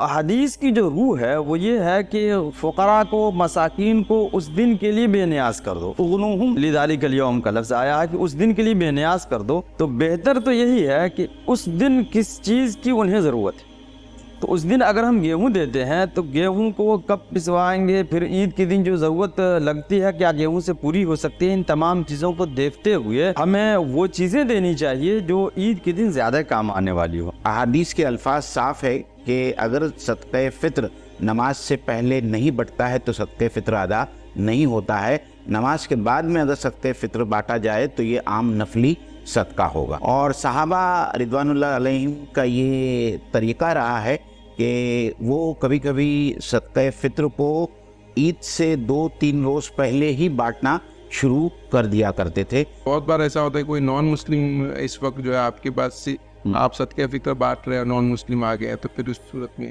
हदीस की जो रूह है वो ये है कि फ़ुक़रा को, मसाकीन को उस दिन के लिए बेनियाज कर दो। उग़्नुहुम लिज़ालिकल यौम का लफ्ज़ आया है कि उस दिन के लिए बेनियाज कर दो। तो बेहतर तो यही है कि उस दिन किस चीज़ की उन्हें ज़रूरत है। तो उस दिन अगर हम गेहूँ देते हैं तो गेहूँ को कब पिसवाएंगे, फिर ईद के दिन जो ज़रूरत लगती है क्या गेहूँ से पूरी हो सकती है, इन तमाम चीज़ों को देखते हुए हमें वो चीज़ें देनी चाहिए जो ईद के दिन ज़्यादा काम आने वाली हो। अहादीस के अल्फाज साफ है कि अगर सदक़े फ़ित्र नमाज से पहले नहीं बंटता है तो सदक़े फ़ित्र अदा नहीं होता है। नमाज के बाद में अगर सदक़े फ़ित्र बांटा जाए तो ये आम नफली सदका होगा। और सहाबा रिदवानुल्लाह अलैहिम का ये तरीक़ा रहा है कि वो कभी कभी सदक़े फ़ित्र को ईद से 2-3 रोज़ पहले ही बांटना शुरू कर दिया करते थे। बहुत बार ऐसा होता है कोई नॉन मुस्लिम इस वक्त जो है आपके पास से आप सदक़े फ़ित्र बांट रहे हैं, नॉन मुस्लिम आ गया, तो फिर उस सूरत में